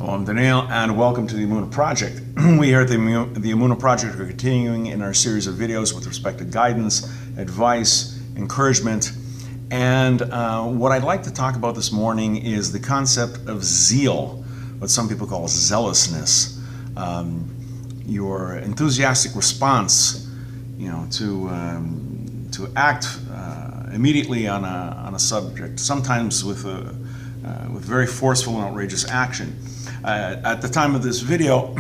Hello, I'm Daniel, and welcome to the Emunah Project. We here at the Emunah Project are continuing in our series of videos with respect to guidance, advice, encouragement, and what I'd like to talk about this morning is the concept of zeal, what some people call zealousness, your enthusiastic response, to act immediately on a subject, sometimes with very forceful and outrageous action. At the time of this video,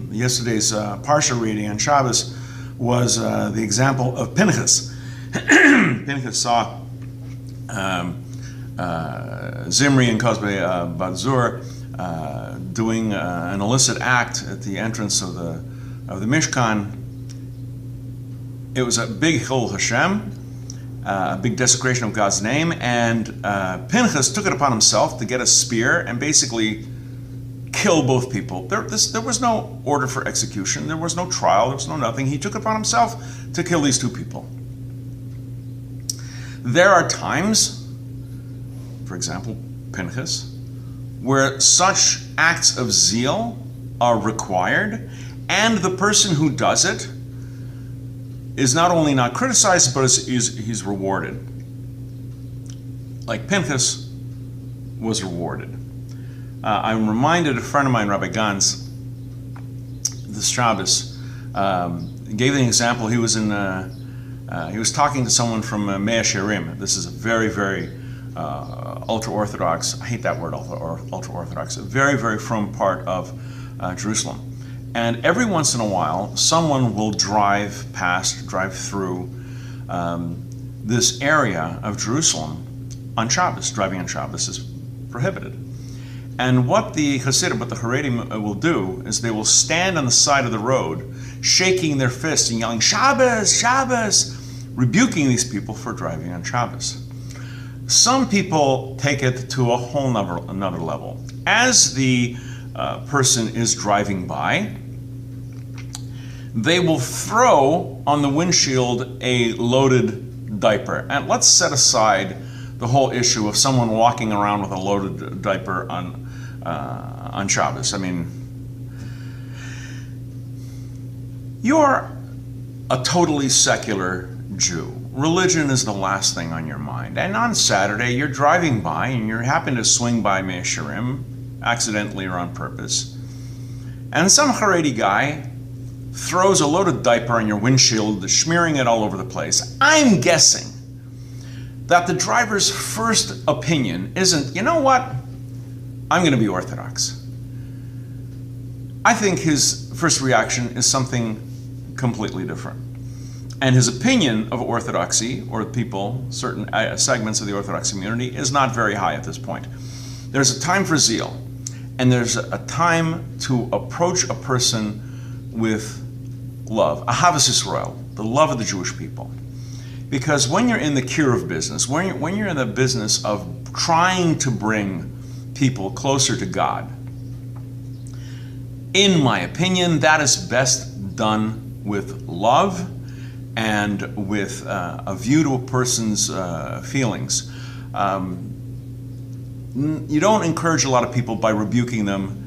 yesterday's Parsha reading on Shabbes was the example of Pinchas. Pinchas saw Zimri and Kozbe Bat-Zur doing an illicit act at the entrance of the Mishkan. It was a big Chil Hashem, a big desecration of God's name, and Pinchas took it upon himself to get a spear and basically kill both people. There was no order for execution, there was no trial, there was no nothing. He took it upon himself to kill these two people. There are times, for example, Pinchas, where such acts of zeal are required, and the person who does it is not only not criticized, but he's rewarded. Like Pinchas was rewarded. I'm reminded, a friend of mine, Rabbi Ganz, this Shabbos, gave an example. He was talking to someone from Gerim. This is a very, very ultra-Orthodox, I hate that word, ultra-Orthodox, a very, very frum part of Jerusalem. And every once in a while, someone will drive through this area of Jerusalem on Shabbos. Driving on Shabbos is prohibited. And what the Hasidim, what the Haredim will do is they will stand on the side of the road, shaking their fists and yelling, Shabbos, Shabbos, rebuking these people for driving on Shabbos. Some people take it to a whole another level. As the person is driving by, they will throw on the windshield a loaded diaper. And let's set aside the whole issue of someone walking around with a loaded diaper on Shabbos. I mean, you're a totally secular Jew. Religion is the last thing on your mind. And on Saturday, you're driving by and you happen to swing by Mei Sherim, accidentally or on purpose, and some Haredi guy throws a loaded diaper on your windshield, smearing it all over the place. I'm guessing that the driver's first opinion isn't, you know what, I'm going to be Orthodox. I think his first reaction is something completely different. And his opinion of Orthodoxy, or people, certain segments of the Orthodox community, is not very high at this point. There's a time for zeal, and there's a time to approach a person with love, Ahavas Yisrael, the love of the Jewish people. Because when you're in the kiruv business, when you're in the business of trying to bring people closer to God, in my opinion, that is best done with love and with a view to a person's feelings. You don't encourage a lot of people by rebuking them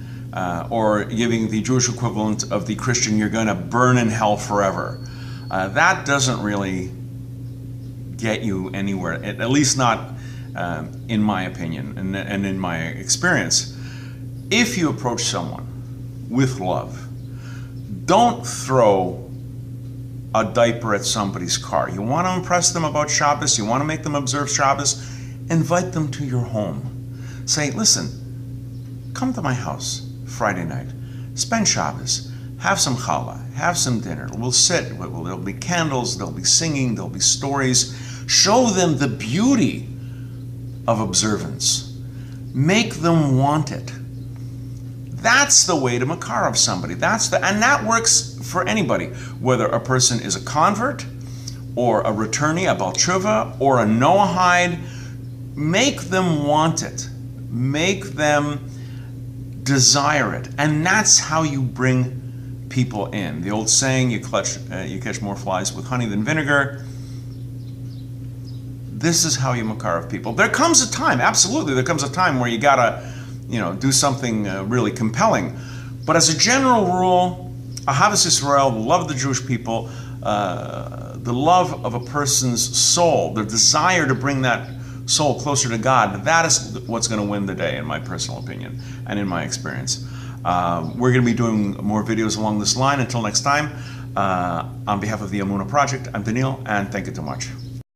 or giving the Jewish equivalent of the Christian, you're going to burn in hell forever. That doesn't really get you anywhere, at least not in my opinion and in my experience. If you approach someone with love, don't throw a diaper at somebody's car. You want to impress them about Shabbos, you want to make them observe Shabbos, invite them to your home. Say, listen, come to my house Friday night, spend Shabbos, have some challah, have some dinner, we'll sit, there'll be candles, there'll be singing, there'll be stories. Show them the beauty of observance. Make them want it. That's the way to makarav somebody. And that works for anybody, whether a person is a convert, or a returnee, a Baalei Tshuva, or a Noahide. Make them want it. Make them desire it. And that's how you bring people in. The old saying, you catch more flies with honey than vinegar. This is how you makarav people. There comes a time, absolutely, there comes a time where you gotta do something really compelling. But as a general rule, Ahavas Yisrael, the love of the Jewish people, the love of a person's soul, the desire to bring that soul closer to God, that is what's going to win the day, in my personal opinion and in my experience. We're going to be doing more videos along this line. Until next time, on behalf of the Emunah Project, I'm Daniel, and thank you so much.